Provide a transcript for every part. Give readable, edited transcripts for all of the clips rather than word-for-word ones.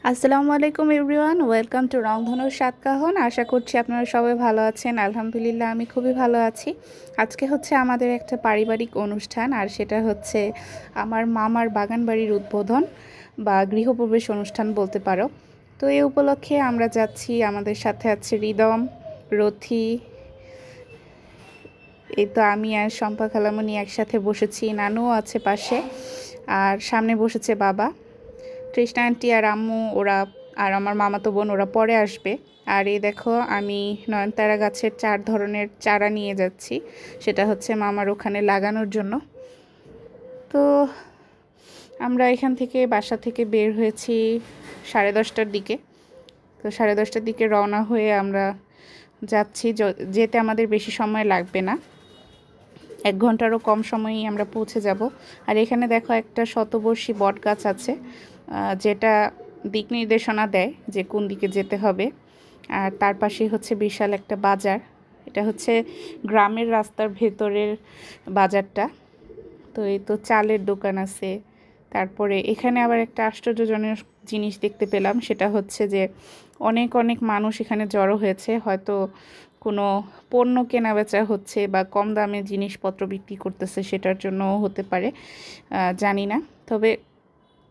আসসালামু আলাইকুম everyone, welcome to রংধনুর সাতকাহন। আশা করছি আপনারা সবাই ভালো আছেন। আলহামদুলিল্লাহ আমি খুবই ভালো আছি। আজকে হচ্ছে আমাদের একটা পারিবারিক অনুষ্ঠান, আর সেটা হচ্ছে আমার মামার বাগান বাড়ির উদ্বোধন বা গৃহপ্রবেশ অনুষ্ঠান বলতে পারো। তো এই উপলক্ষে আমরা যাচ্ছি, আমাদের সাথে আছে রিদম, রথি, এই তো আমি আর শম্পা খালামণি একসাথে বসেছি, নানুও আছে পাশে, আর সামনে বসেছে বাবা। তৃষ্ণা আন্টি আর আম্মু ওরা আর আমার মামাতো বোন ওরা পরে আসবে। আর এই দেখো আমি নয়নতারা গাছের 4 ধরনের চারা নিয়ে যাচ্ছি, সেটা হচ্ছে মামার ওখানে লাগানোর জন্য। তো আমরা এখান থেকে বাসা থেকে বের হয়েছি 10:30টার দিকে। তো 10:30টার দিকে রওনা হয়ে আমরা যাচ্ছি, যেতে আমাদের বেশি সময় লাগবে না, 1 ঘন্টারও কম সময়েই আমরা পৌঁছে যাব। আর এখানে দেখো একটা শতবর্ষী বট গাছ আছে, যেটা দিক নির্দেশনা দেয় যে কোন দিকে যেতে হবে। আর তার পাশেই হচ্ছে বিশাল একটা বাজার, এটা হচ্ছে গ্রামের রাস্তার ভেতরের বাজারটা। তো এই তো চালের দোকান আছে। তারপরে এখানে আবার একটা আশ্চর্যজনক জিনিস দেখতে পেলাম, সেটা হচ্ছে যে অনেক অনেক মানুষ এখানে জড়ো হয়েছে, হয়তো কোনো পণ্য কেনা বেচা হচ্ছে বা কম দামে জিনিসপত্র বিক্রি করতেছে, সেটার জন্যও হতে পারে, জানি না। তবে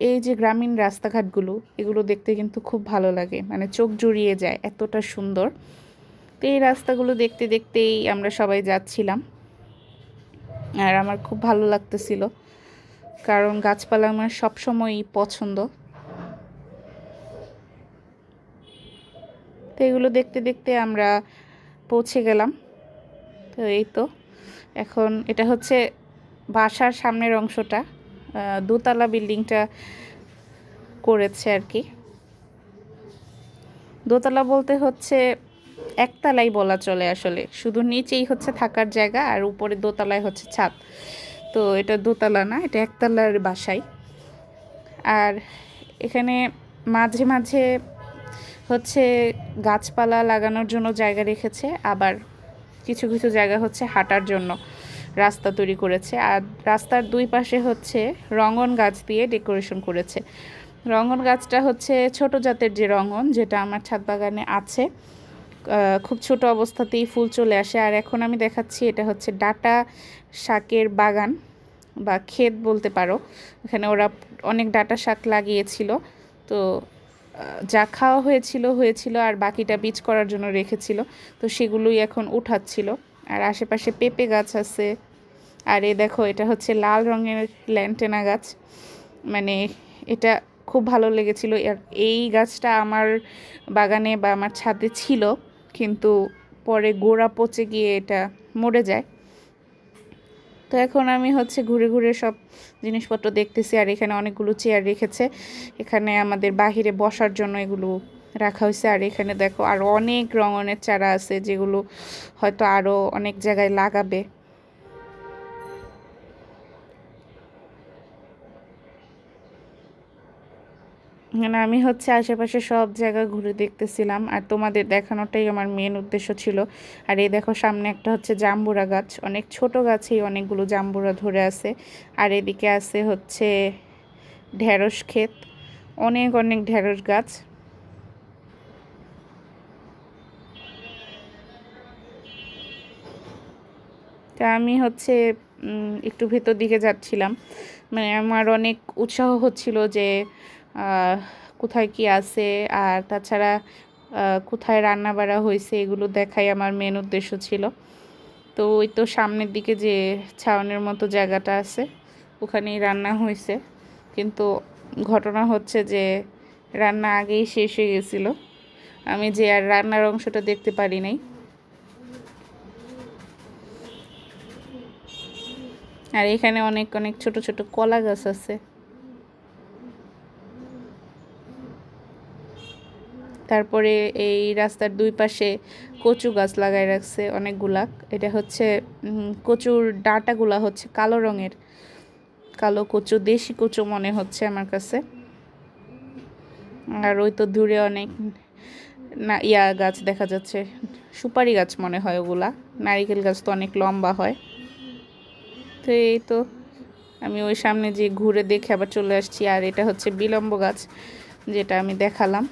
এই যে গ্রামীণ রাস্তাঘাটগুলো, এগুলো দেখতে কিন্তু খুব ভালো লাগে, মানে চোখ জুড়িয়ে যায়, এতটা সুন্দর। তো এই রাস্তাগুলো দেখতে দেখতেই আমরা সবাই যাচ্ছিলাম, আর আমার খুব ভালো লাগতেছিল, কারণ গাছপালা আমার সবসময়ই পছন্দ। তো এগুলো দেখতে দেখতে আমরা পৌঁছে গেলাম। তো এই তো এখন এটা হচ্ছে বাসার সামনের অংশটা, দোতলা বিল্ডিংটা করেছে আর কি। দোতলা বলতে হচ্ছে একতলাই বলা চলে, আসলে শুধু নিচেই হচ্ছে থাকার জায়গা আর উপরে দোতলায় হচ্ছে ছাদ। তো এটা দোতলা না, এটা একতলার বাসাই। আর এখানে মাঝে মাঝে হচ্ছে গাছপালা লাগানোর জন্য জায়গা রেখেছে, আবার কিছু কিছু জায়গা হচ্ছে হাঁটার জন্য রাস্তা তৈরি করেছে। আর রাস্তার দুই পাশে হচ্ছে রঙন গাছ দিয়ে ডেকোরেশন করেছে। রঙন গাছটা হচ্ছে ছোট জাতের যে রঙন, যেটা আমার ছাদ বাগানে আছে, খুব ছোট অবস্থাতেই ফুল চলে আসে। আর এখন আমি দেখাচ্ছি, এটা হচ্ছে ডাটা শাকের বাগান বা ক্ষেত বলতে পারো। এখানে ওরা অনেক ডাটা শাক লাগিয়েছিল, তো যা খাওয়া হয়েছিল আর বাকিটা বীজ করার জন্য রেখেছিল, তো সেগুলোই এখন উঠাচ্ছিল। আর আশেপাশে পেঁপে গাছ আছে। আর এই দেখো, এটা হচ্ছে লাল রঙের ল্যান্টেনা গাছ, মানে এটা খুব ভালো লেগেছিল। আর এই গাছটা আমার বাগানে বা আমার ছাদে ছিল, কিন্তু পরে গোড়া পচে গিয়ে এটা মরে যায়। তো এখন আমি হচ্ছে ঘুরে ঘুরে সব জিনিসপত্র দেখতেছি। আর এখানে অনেকগুলো চেয়ার রেখেছে, এখানে আমাদের বাহিরে বসার জন্য এগুলো রাখা হয়েছে। আর এখানে দেখো আরও অনেক রঙনের চারা আছে, যেগুলো হয়তো আরও অনেক জায়গায় লাগাবে। মানে আমি হচ্ছে আশেপাশে সব জায়গা ঘুরে দেখতেছিলাম, আর তোমাদের দেখানোটাই আমার মেন উদ্দেশ্য ছিল। আর এই দেখো সামনে একটা হচ্ছে জাম্বুরা গাছ, অনেক ছোট গাছেই অনেকগুলো জাম্বুরা ধরে আছে। আর এদিকে আছে হচ্ছে ঢেঁড়স ক্ষেত, অনেক অনেক ঢেঁড়স গাছ। তা আমি হচ্ছে একটু ভেতর দিকে যাচ্ছিলাম, মানে আমার অনেক উৎসাহ হচ্ছিল যে কোথায় কি আছে, আর তাছাড়া কোথায় রান্না বাড়া হয়েছে, এগুলো দেখাই আমার মেন উদ্দেশ্য ছিল। তো ওই তো সামনের দিকে যে ছাউনির মতো জায়গাটা আছে, ওখানেই রান্না হয়েছে, কিন্তু ঘটনা হচ্ছে যে রান্না আগেই শেষ হয়ে গেছিলো, আমি যে আর রান্নার অংশটা দেখতে পারি নাই। আর এখানে অনেক অনেক ছোট ছোট কলা গাছ আছে। তারপরে এই রাস্তার দুই পাশে কচু গাছ লাগাই রাখছে অনেকগুলা। এটা হচ্ছে কচুর ডাঁটাগুলা হচ্ছে কালো রঙের, কালো কচু, দেশি কচু মনে হচ্ছে আমার কাছে। আর ওই তো দূরে অনেক না গাছ দেখা যাচ্ছে, সুপারি গাছ মনে হয় ওগুলা, নারিকেল গাছ তো অনেক লম্বা হয়। তো এই তো আমি ওই সামনে যে ঘুরে দেখে আবার চলে আসছি। আর এটা হচ্ছে বিলম্ব গাছ, যেটা আমি দেখালাম।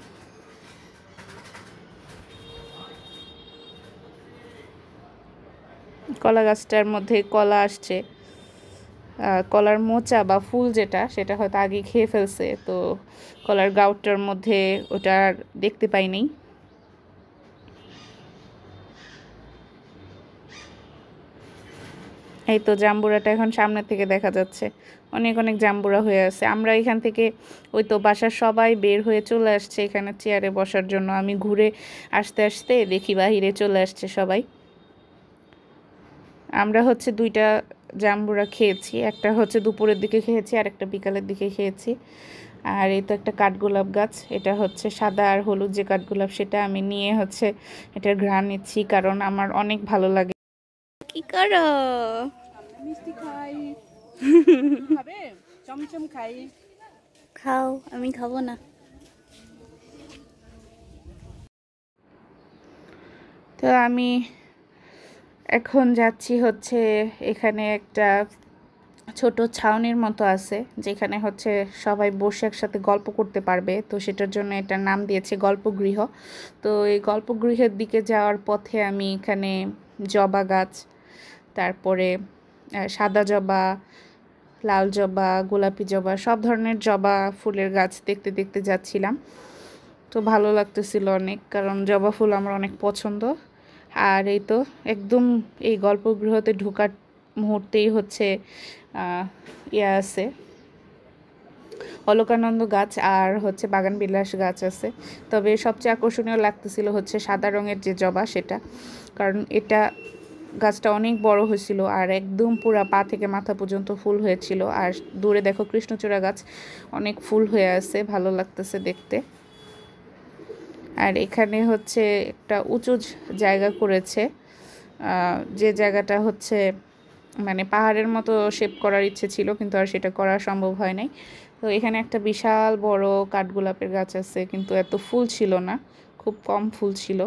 কলা গাছটার মধ্যে কলা আসছে, কলার মোচা বা ফুল যেটা সেটা হয়তো আগে খেয়ে ফেলছে, তো কলার গাউটটার মধ্যে ওটা আর দেখতে পাইনি। এই তো জাম্বুরাটা এখন সামনে থেকে দেখা যাচ্ছে, অনেক অনেক জাম্বুরা হয়ে আছে। আমরা এখান থেকে ওই তো বাসার সবাই বের হয়ে চলে আসছে এখানে চেয়ারে বসার জন্য। আমি ঘুরে আসতে আসতে দেখি বাহিরে চলে আসছে সবাই। আমরা হচ্ছে 2টা জাম্বুরা খেয়েছি, একটা হচ্ছে দুপুরের দিকে খেয়েছি আর একটা বিকালের দিকে খেয়েছি। আর এই তো একটা কাঠগোলাপ গাছ, এটা হচ্ছে সাদা আর হলুদ যে কাঠগোলাপ, সেটা আমি নিয়ে হচ্ছে এটার ঘ্রাণ নিচ্ছি কারণ আমার অনেক ভালো লাগে। কি করো? মিষ্টি খাই। খাবে? চমচম খাই। খাও, আমি খাবো না। তো আমি এখন যাচ্ছি হচ্ছে, এখানে একটা ছোট ছাউনির মতো আছে যেখানে হচ্ছে সবাই বসে একসাথে গল্প করতে পারবে, তো সেটার জন্য এটার নাম দিয়েছে গল্পগৃহ। তো এই গল্পগৃহের দিকে যাওয়ার পথে আমি এখানে জবা গাছ, তারপরে সাদা জবা, লাল জবা, গোলাপি জবা, সব ধরনের জবা ফুলের গাছ দেখতে দেখতে যাচ্ছিলাম। তো ভালো লাগতেছিল অনেক, কারণ জবা ফুল আমার অনেক পছন্দ। আর এই তো একদম এই গল্পগৃহতে ঢোকার মুহূর্তেই হচ্ছে ইয়া আছে, অলকানন্দ গাছ আর হচ্ছে বাগানবিলাস গাছ আছে। তবে সবচেয়ে আকর্ষণীয় লাগতেছিল হচ্ছে সাদা রঙের যে জবা সেটা, কারণ এটা গাছটা অনেক বড় হয়েছিল আর একদম পুরা পা থেকে মাথা পর্যন্ত ফুল হয়েছিল। আর দূরে দেখো কৃষ্ণচূড়া গাছ, অনেক ফুল হয়ে আছে, ভালো লাগতেছে দেখতে। আর এখানে হচ্ছে একটা উঁচু জায়গা করেছে, যে জায়গাটা হচ্ছে মানে পাহাড়ের মতো শেপ করার ইচ্ছে ছিল কিন্তু আর সেটা করা সম্ভব হয় নাই। তো এখানে একটা বিশাল বড় কাঠগোলাপের গাছ আছে, কিন্তু এত ফুল ছিল না, খুব কম ফুল ছিল।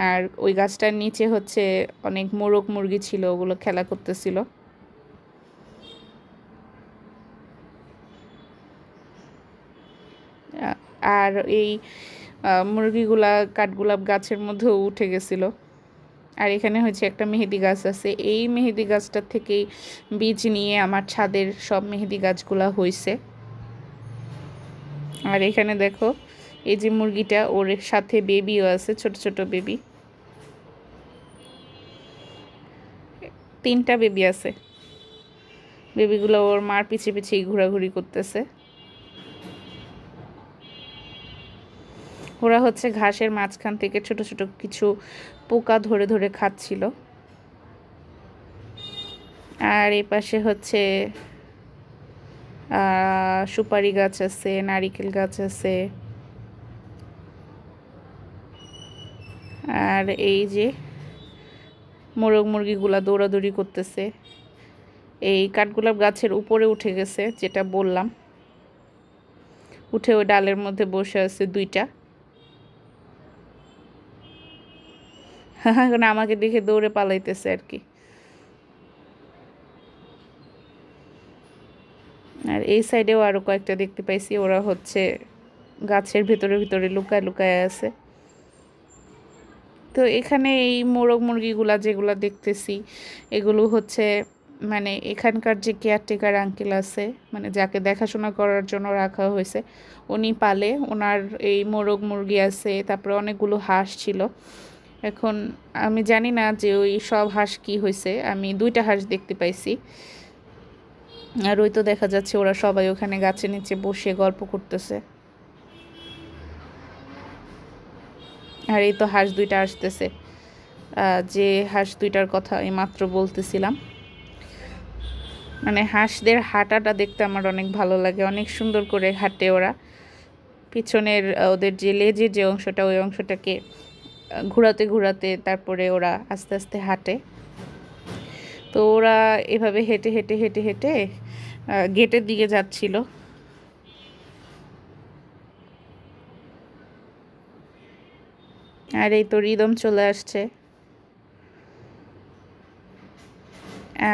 আর ওই গাছটার নিচে হচ্ছে অনেক মোরগ মুরগি ছিল, ওগুলো খেলা করতেছিল। আর এই মুরগিগুলা কাঠগোলাপ গাছের মধ্যেও উঠে গেছিল। আর এখানে হচ্ছে একটা মেহেদি গাছ আছে, এই মেহেদি গাছটার থেকেই বীজ নিয়ে আমার ছাদের সব মেহেদি গাছগুলা হয়েছে। আর এখানে দেখো এই যে মুরগিটা, ওর সাথে বেবিও আছে, ছোট ছোট বেবি, 3টা বেবি আছে। বেবিগুলো ওর মার পিছে পিছেই ঘোরাঘুরি করতেছে। ওরা হচ্ছে ঘাসের মাঝখান থেকে ছোট ছোট কিছু পোকা ধরে ধরে খাচ্ছিল। আর এই পাশে হচ্ছে সুপারি গাছ আছে, নারিকেল গাছ আছে। আর এই যে মোরগ মুরগিগুলা দৌড়াদৌড়ি করতেছে, এই কাঠগোলাপ গাছের উপরে উঠে গেছে যেটা বললাম, উঠে ওই ডালের মধ্যে বসে আছে 2টা। এখন আমাকে দেখে দৌড়ে পালাইতেছে আর কি। আর এই সাইডেও আরো কয়েকটা দেখতে পাইছি, ওরা হচ্ছে গাছের ভেতরে ভিতরে লুকায় লুকায় আছে। তো এখানে এই মোরগ মুরগিগুলা যেগুলা দেখতেছি, এগুলো হচ্ছে মানে এখানকার যে কেয়ারটেকার আঙ্কেল আছে, মানে যাকে দেখাশোনা করার জন্য রাখা হয়েছে, উনি পালে। ওনার এই মোরগ মুরগি আছে, তারপরে অনেকগুলো হাঁস ছিল। এখন আমি জানি না যে ওই সব হাঁস কি হয়েছে, আমি 2টা হাঁস দেখতে পাইছি। আর ওই তো দেখা যাচ্ছে ওরা সবাই ওখানে গাছের নিচে বসে গল্প করতেছে। আর এই তো হাঁস 2টা আসতেছে, যে হাঁস 2টার কথা এই মাত্র বলতেছিলাম। মানে হাঁসদের হাঁটাটা দেখতে আমার অনেক ভালো লাগে, অনেক সুন্দর করে হাঁটে ওরা। পিছনের ওদের যে লেজের যে অংশটা, ওই অংশটাকে ঘোরাতে ঘোরাতে তারপরে ওরা আস্তে আস্তে হাঁটে। তো ওরা এভাবে হেঁটে হেঁটে হেঁটে হেঁটে গেটের দিকে যাচ্ছিল। আর এই তো রিদম চলে আসছে।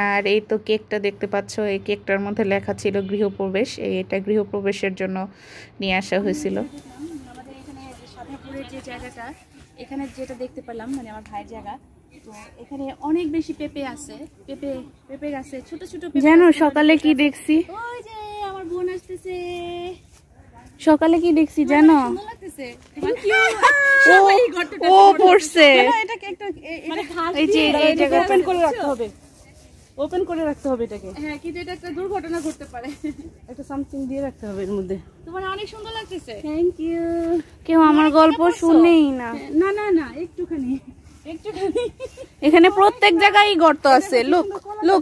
আর এই তো কেকটা দেখতে পাচ্ছ, এই কেকটার মধ্যে লেখা ছিল গৃহপ্রবেশ। এটা গৃহপ্রবেশের জন্য নিয়ে আসা হয়েছিল। আমাদের এখানে সাধাপুরের যে জায়গাটা, এখানে যেটা দেখতে পেলাম মানে আমার ভাইয়ের জায়গা, তো এখানে অনেক বেশি পেঁপে আছে, পেঁপে গাছে ছোট ছোট পেঁপে জানো আছে, সকালে কি দেখছি? ওই যে আমার বোন আসতেছে। সকালে কি দেখছি জানো? সুন্দর লাগতেছে। সবাই গর্তটা ও পড়ছে। এটাকে একটা মানে ঘাস এই যে দিয়ে এই জায়গা ওপেন করে রাখতে হবে, ওপেন করে রাখতে হবে এটাকে। হ্যাঁ, কিন্তু এটা একটা দুর্ঘটনা ঘটতে পারে, একটা সামথিং দিয়ে রাখতে হবে এর মধ্যে। তোমার অনেক সুন্দর লাগতেছে। Thank you. কেউ আমার গল্প শুনেই না। না না না, একটুখানি একটুখানি। এখানে প্রত্যেক জায়গায় গর্ত আছে। লোক লোক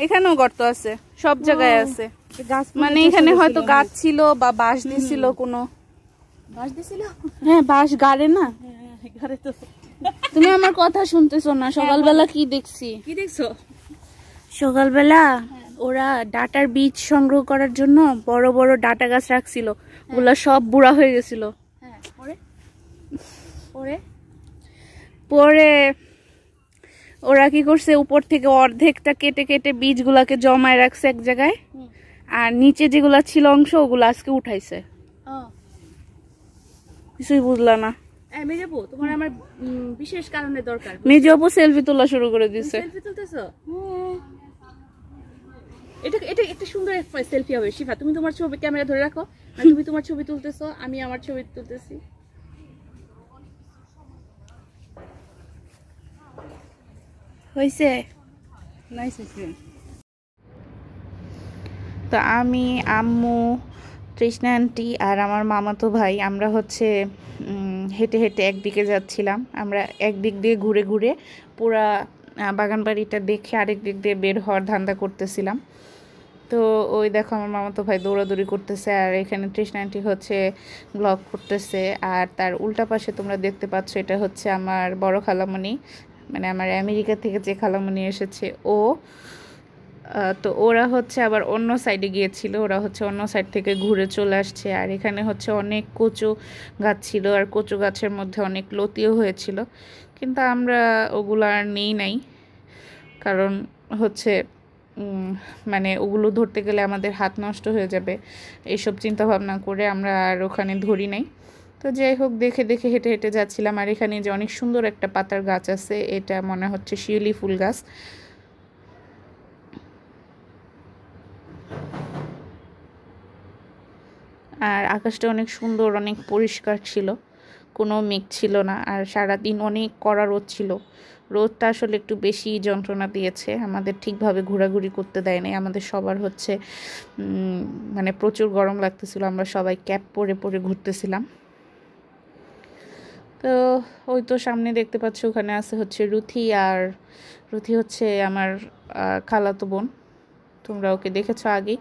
এখানেও গর্ত আছে, সব জায়গায় আছে। গাছ মানে এখানে হয়তো গাছ ছিল বা বাঁশ দিছিল কোনো। বাঁশ দিছিল? হ্যাঁ, বাঁশ গাড়ে না। হ্যাঁ, ঘরে তো। তুমি আমার কথা শুনতেছো না? সকালবেলা কি দেখছি? কি দেখছো? সকালবেলা ওরা ডাটার বীজ সংগ্রহ করার জন্য বড় বড় ডাটা গাছ রাখছিল, ওগুলা সব বুড়া হয়ে গেছিল। হ্যাঁ, পরে পরে পরে ওরা কি করছে, উপর থেকে অর্ধেকটা কেটে কেটে বীজগুলাকে জমায় রাখছে এক জায়গায়, আর নিচে যেগুলা ছিল অংশ ওগুলো আজকে উঠাইছে। কিছুই বুঝলা না? মেজাবু, তোমার আমার বিশেষ কারণে দরকার। মেজবু সেলফি তোলা শুরু করে দিছে। সেলফি তুলতেছো? এটা এটা একটা সুন্দর সেলফি হবে। শিফা, তুমি তোমার ছবি ক্যামেরা ধরে রাখো, আর তুমি তোমার ছবি তুলতেছো, আমি আমার ছবি তুলতেছি। হইছে? নাইস হইছে। তো আমি, আম্মু, তৃষ্ণা আন্টি আর আমার মামাতো ভাই আমরা হচ্ছে হেঁটে হেঁটে একদিকে যাচ্ছিলাম। আমরা একদিক দিয়ে ঘুরে ঘুরে পুরা বাগানবাড়িটা দেখে আরেক দিক দিয়ে বের হওয়ার ধান্দা করতেছিলাম। তো ওই দেখো আমার মামাতো ভাই দৌড়াদৌড়ি করতেছে, আর এখানে তৃষ্ণা আন্টি হচ্ছে ব্লগ করতেছে। আর তার উল্টা পাশে তোমরা দেখতে পাচ্ছ, এটা হচ্ছে আমার বড় খালামণি, মানে আমার আমেরিকা থেকে যে খালামণি এসেছে ও। তো ওরা হচ্ছে আবার অন্য সাইডে গিয়েছিল, ওরা হচ্ছে অন্য সাইড থেকে ঘুরে চলে আসছে। আর এখানে হচ্ছে অনেক কচু গাছ ছিল, আর কচু গাছের মধ্যে অনেক লতিও হয়েছিল, কিন্তু আমরা ওগুলো আর নেই নাই, কারণ হচ্ছে মানে ওগুলো ধরতে গেলে আমাদের হাত নষ্ট হয়ে যাবে, এইসব চিন্তা ভাবনা করে আমরা আর ওখানে ধরি নাই। তো যাই হোক, দেখে দেখে হেঁটে হেঁটে যাচ্ছিলাম। আর এখানে যে অনেক সুন্দর একটা পাতার গাছ আছে, এটা মনে হচ্ছে শিউলি ফুল গাছ। আর আকাশটা অনেক সুন্দর, অনেক পরিষ্কার ছিল, কোনো মেঘ ছিল না। আর সারাদিন অনেক কড়া রোদ ছিল। রোদটা আসলে একটু বেশি যন্ত্রণা দিয়েছে, আমাদের ঠিকভাবে ঘোরাঘুরি করতে দেয় নাই। আমাদের সবার হচ্ছে মানে প্রচুর গরম লাগতেছিল, আমরা সবাই ক্যাপ পরে পরে ঘুরতেছিলাম। তো ওই তো সামনে দেখতে পাচ্ছ, ওখানে আছে হচ্ছে রুথি, আর রুথি হচ্ছে আমার খালাতো বোন, তোমরা ওকে দেখেছো আগেই।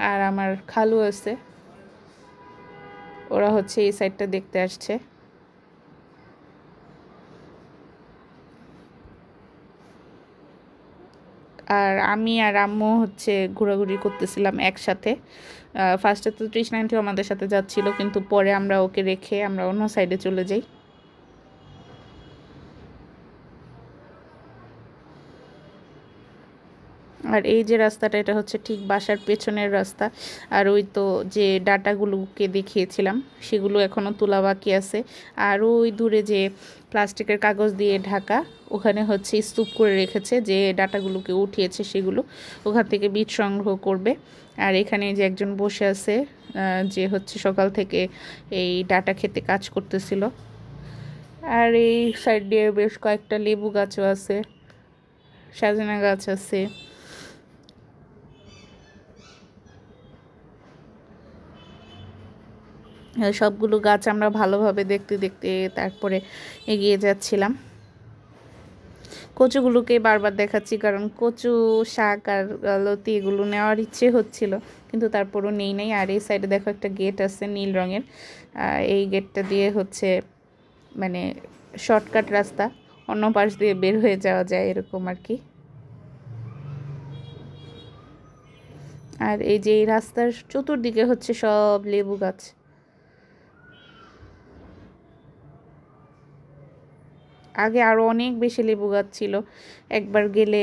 আর আমার খালু আছে, ওরা হচ্ছে এই সাইডটা দেখতে আসছে। আর আমি আর আম্মু হচ্ছে ঘোরাঘুরি করতেছিলাম একসাথে। ফার্স্টে তো তৃষ্ণা আন্টিও আমাদের সাথে যাচ্ছিল, কিন্তু পরে আমরা ওকে রেখে আমরা অন্য সাইডে চলে যাই। আর এই যে রাস্তাটা, এটা হচ্ছে ঠিক বাসার পেছনের রাস্তা। আর ওই তো যে ডাটাগুলোকে দেখিয়েছিলাম, সেগুলো এখনও তোলা বাকি আছে। আর ওই দূরে যে প্লাস্টিকের কাগজ দিয়ে ঢাকা, ওখানে হচ্ছে স্তূপ করে রেখেছে, যে ডাটাগুলোকে উঠিয়েছে সেগুলো ওখান থেকে বীজ সংগ্রহ করবে। আর এখানে যে একজন বসে আছে, যে হচ্ছে সকাল থেকে এই ডাটা খেতে কাজ করতেছিল। আর এই সাইড দিয়ে বেশ কয়েকটা লেবু গাছও আছে, সজনা গাছ আছে। সবগুলো গাছ আমরা ভালোভাবে দেখতে দেখতে তারপরে এগিয়ে যাচ্ছিলাম। কচুগুলোকে বারবার দেখাচ্ছি, কারণ কচু শাক আর লতি এগুলো নেওয়ার ইচ্ছে হচ্ছিল, কিন্তু তারপরও নেই নাই। আর এই সাইডে দেখো একটা গেট আছে নীল রঙের, এই গেটটা দিয়ে হচ্ছে মানে শর্টকাট রাস্তা, অন্য পাশ দিয়ে বের হয়ে যাওয়া যায় এরকম আর কি। আর এই যে এই রাস্তার চতুর্দিকে হচ্ছে সব লেবু গাছ। আগে আরও অনেক বেশি লেবু গাছ ছিল, একবার গেলে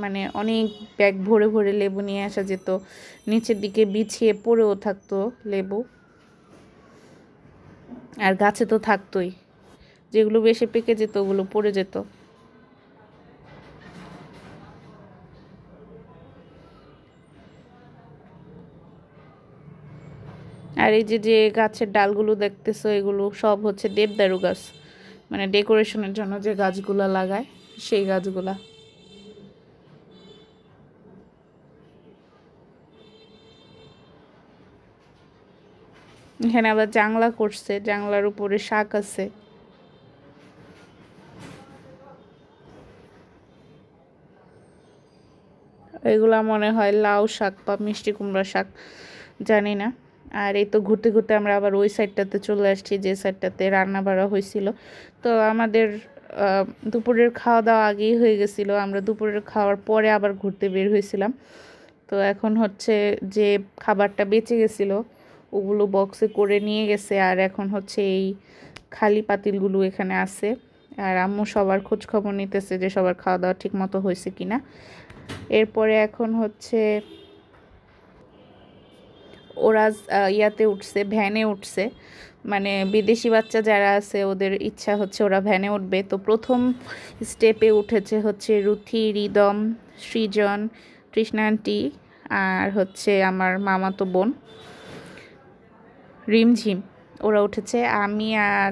মানে অনেক ব্যাগ ভরে ভরে লেবু নিয়ে আসা যেত, নিচের দিকে বিছিয়ে পড়েও থাকতো লেবু, আর গাছে তো থাকতোই, যেগুলো বেশি পেকে যেত ওগুলো পড়ে যেত। আর এই যে যে গাছের ডালগুলো দেখতেছো এগুলো সব হচ্ছে দেবদারু গাছ, মানে ডেকোরেশনের জন্য যে গাছগুলা লাগায় সেই গাছগুলা। এখানে আবার জাংলা করছে, জাংলার উপরে শাক আছে। এগুলা মনে হয় লাউ শাক বা মিষ্টি কুমড়া শাক, জানি না। আর এই তো ঘুরতে ঘুরতে আমরা আবার ওই সাইডটাতে চলে আসছি যে সাইডটাতে রান্না বাড়া হয়েছিল। তো আমাদের দুপুরের খাওয়া দাওয়া আগেই হয়ে গেছিলো, আমরা দুপুরের খাওয়ার পরে আবার ঘুরতে বের হয়েছিলাম। তো এখন হচ্ছে যে খাবারটা বেঁচে গেছিলো ওগুলো বক্সে করে নিয়ে গেছে, আর এখন হচ্ছে এই খালি পাতিলগুলো এখানে আছে। আর আম্মু সবার খোঁজ খবর নিতেছে যে সবার খাওয়া দাওয়া ঠিক মতো হয়েছে কিনা। এরপরে এখন হচ্ছে ওরা ইয়াতে উঠছে, ভ্যানে উঠছে, মানে বিদেশি বাচ্চা যারা আছে ওদের ইচ্ছা হচ্ছে ওরা ভ্যানে উঠবে। তো প্রথম স্টেপে উঠেছে হচ্ছে রুথি, রিদম, সৃজন, তৃষ্ণা আন্টি, আর হচ্ছে আমার মামাতো বোন রিমঝিম, ওরা উঠেছে। আমি আর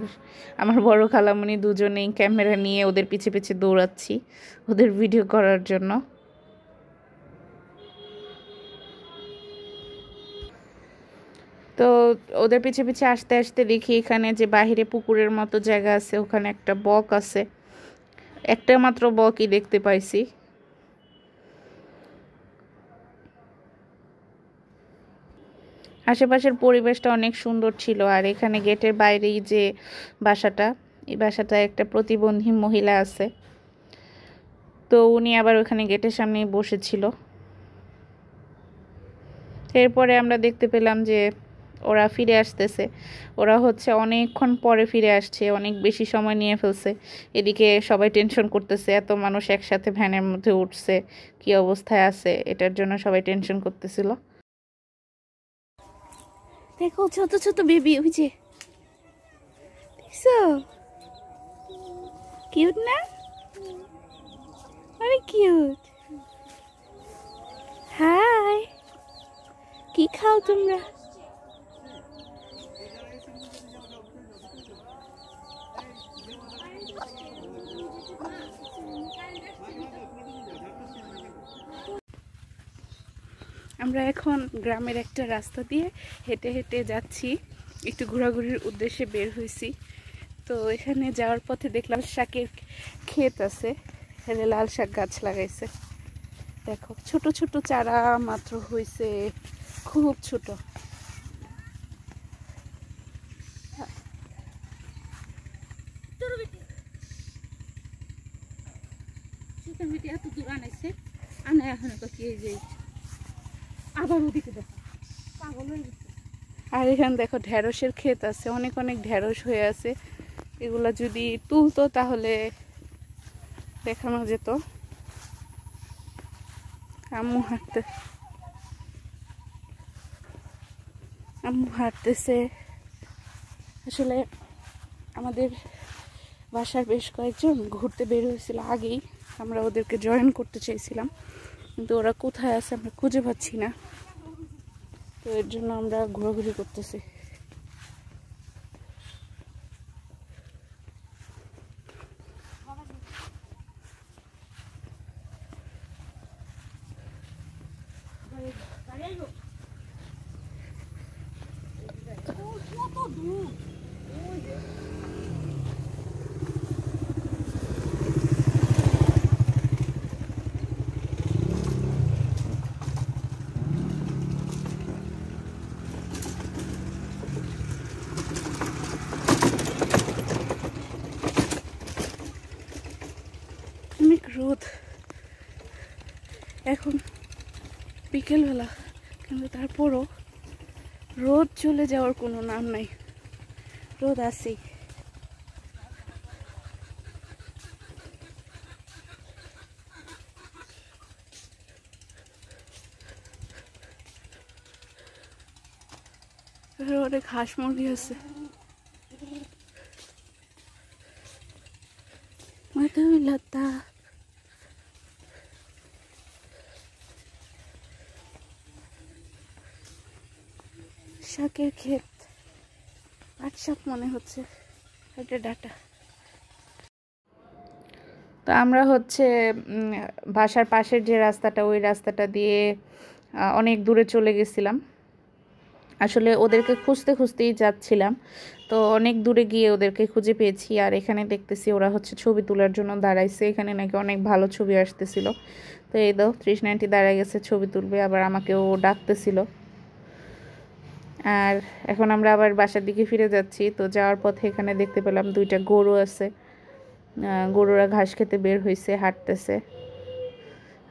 আমার বড় খালামণি দুজনেই ক্যামেরা নিয়ে ওদের পিছে পিছে দৌড়াচ্ছি ওদের ভিডিও করার জন্য। তো ওদের পিছে পিছে আসতে আসতে দেখি এখানে যে বাহিরে পুকুরের মতো জায়গা আছে, ওখানে একটা বক আছে, একটা মাত্র বকই দেখতে পাইছি। আশেপাশের পরিবেশটা অনেক সুন্দর ছিল। আর এখানে গেটের বাইরেই যে বাসাটা, এই বাসাটায় একটা প্রতিবন্ধী মহিলা আছে, তো উনি আবার ওখানে গেটের সামনেই বসেছিল। এরপরে আমরা দেখতে পেলাম যে ওরা ফিরে আসতেছে, ওরা হচ্ছে অনেকক্ষণ পরে ফিরে আসছে, অনেক বেশি সময় নিয়ে ফেলছে। এদিকে সবাই টেনশন করতেছে, এত মানুষ একসাথে ভ্যানের মধ্যে উঠছে, কি অবস্থায় আছে, এটার জন্য সবাই টেনশন করতেছিল। দেখো ছোট ছোট বেবি, ওই যে দেখছো, কিউট না, অনেক কিউট। হাই, কি খাও তোমরা? আমরা এখন গ্রামের একটা রাস্তা দিয়ে হেঁটে হেঁটে যাচ্ছি, একটু ঘোরাঘুরির উদ্দেশ্যে বের হয়েছি। তো এখানে যাওয়ার পথে দেখলাম শাকের ক্ষেত আছে, এখানে লাল শাক গাছ লাগাইছে। দেখো ছোট ছোট চারা মাত্র হয়েছে, খুব ছোট। এত দূর আনাইছে, আনা এখন তো কি যে আবার ওদিকে দেখো পাগল হয়ে গেছে। আর এখানে দেখো ঢেঁড়সের ক্ষেত আছে, অনেক অনেক ঢেঁড়স হয়ে আছে। এগুলা যদি তুলতো তাহলে দেখানো যেত। আম্মু হাঁটতেছে। আসলে আমাদের বাসার বেশ কয়েকজন ঘুরতে বের হয়েছিল আগেই, আমরা ওদেরকে জয়েন করতে চাইছিলাম, কিন্তু ওরা কোথায় আছে আমরা খুঁজে পাচ্ছি না। তো এর জন্য আমরা ঘোরাঘুরি করতেছি। অনেক রোদ, এখন বিকেলবেলা, কিন্তু তারপরও রোদ চলে যাওয়ার কোনো নাম নাই, রোদ আছেই। এখানে অনেক হাঁস মুরগি আছে। মাধবীলতা শাকের ক্ষেত, পাট শাক মনে হচ্ছে, এটা ডাটা। তো আমরা হচ্ছে বাসার পাশের যে রাস্তাটা, ওই রাস্তাটা দিয়ে অনেক দূরে চলে গেছিলাম। আসলে ওদেরকে খুঁজতে খুঁজতেই যাচ্ছিলাম, তো অনেক দূরে গিয়ে ওদেরকে খুঁজে পেয়েছি। আর এখানে দেখতেছি ওরা হচ্ছে ছবি তোলার জন্য দাঁড়াইছে, এখানে নাকি অনেক ভালো ছবি আসতেছিল। তো এই দাও তৃষ্ণা আন্টি দাঁড়ায় গেছে ছবি তুলবে, আবার আমাকেও ডাকতেছিল। আর এখন আমরা আবার বাসার দিকে ফিরে যাচ্ছি। তো যাওয়ার পথে এখানে দেখতে পেলাম 2টা গরু আছে, গরুরা ঘাস খেতে বের হয়েছে, হাঁটতেছে।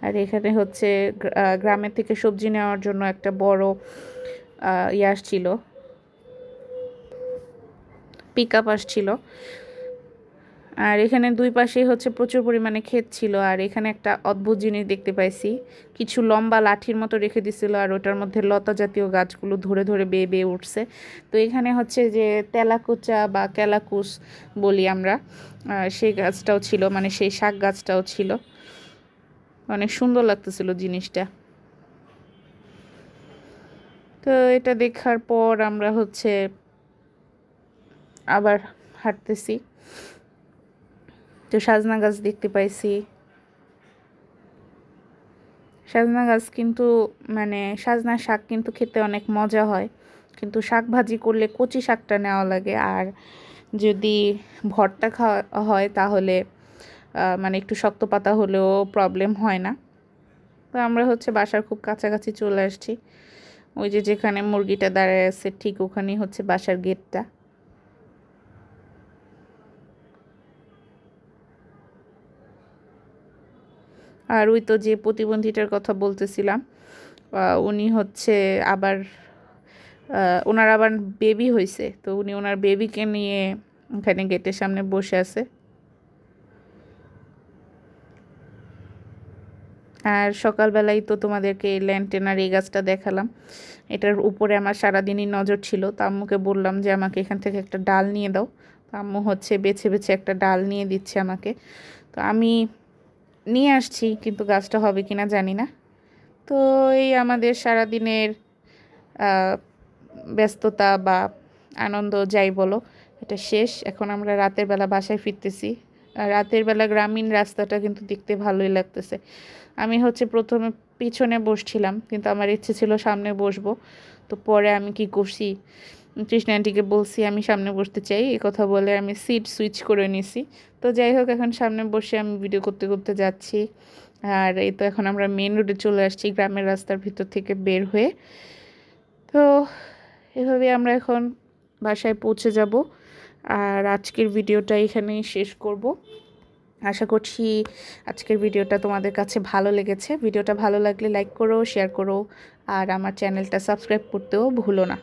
আর এখানে হচ্ছে গ্রামের থেকে সবজি নেওয়ার জন্য একটা বড় ইয়ে আসছিল, পিক আপ আসছিল। আর এখানে দুই পাশেই হচ্ছে প্রচুর পরিমাণে ক্ষেত ছিল। আর এখানে একটা অদ্ভুত জিনিস দেখতে পাইছি, কিছু লম্বা লাঠির মতো রেখে দিছিল, আর ওটার মধ্যে লতা জাতীয় গাছগুলো ধরে ধরে বেয়ে বেয়ে উঠছে। তো এখানে হচ্ছে যে তেলাকুচা বা ক্যালাকুস বলি আমরা, সেই গাছটাও ছিল, মানে সেই শাক গাছটাও ছিল। অনেক সুন্দর লাগতেছিল জিনিসটা। তো এটা দেখার পর আমরা হচ্ছে আবার হাঁটতেছি। তো সাজনা গাছ দেখতে পাইছি। সাজনা গাছ কিন্তু মানে সাজনা শাক কিন্তু খেতে অনেক মজা হয়, কিন্তু শাক ভাজি করলে কচি শাকটা নেওয়া লাগে। আর যদি ভর্তা খাওয়া হয় তাহলে মানে একটু শক্ত পাতা হলেও প্রবলেম হয় না। তো আমরা হচ্ছে বাসার খুব কাছাকাছি চলে আসছি। ওই যে যেখানে মুরগিটা দাঁড়ায় আছে ঠিক ওখানেই হচ্ছে বাসার গেটটা। আর ওই তো যে প্রতিবন্ধীটার কথা বলতেছিলাম, উনি হচ্ছে আবার ওনার আবার বেবি হয়েছে, তো উনি ওনার বেবিকে নিয়ে এখানে গেটের সামনে বসে আছে। আর সকালবেলায় তো তোমাদেরকে এই ল্যান্টেনার এই গাছটা দেখালাম, এটার উপরে আমার সারাদিনই নজর ছিল। তো আম্মুকে বললাম যে আমাকে এখান থেকে একটা ডাল নিয়ে দাও। তো আম্মু হচ্ছে বেছে বেছে একটা ডাল নিয়ে দিচ্ছে আমাকে। তো আমি নিয়ে আসছি, কিন্তু গাছটা হবে কিনা জানি না। তো এই আমাদের সারাদিনের ব্যস্ততা বা আনন্দ যাই বলো, এটা শেষ। এখন আমরা রাতের বেলা বাসায় ফিরতেছি। আর রাতের বেলা গ্রামীণ রাস্তাটা কিন্তু দেখতে ভালোই লাগতেছে। আমি হচ্ছে প্রথমে পিছনে বসছিলাম, কিন্তু আমার ইচ্ছে ছিল সামনে বসবো। তো পরে আমি কি করছি, কৃষ্ণা আন্টিকে বলছি আমি সামনে বসতে চাই, এই কথা বলে আমি সিট সুইচ করে নিছি। তো যাই হোক, এখন সামনে বসে আমি ভিডিও করতে করতে যাচ্ছি। আর এই তো এখন আমরা মেন রোডে চলে আসছি, গ্রামের রাস্তার ভিতর থেকে বের হয়ে। তো এভাবে আমরা এখন বাসায় পৌঁছে যাব। আর আজকের ভিডিওটা এখানেই শেষ করব। আশা করছি আজকের ভিডিওটা তোমাদের কাছে ভালো লেগেছে। ভিডিওটা ভালো লাগলে লাইক করো, শেয়ার করো, আর আমার চ্যানেলটা সাবস্ক্রাইব করতেও ভুলো না।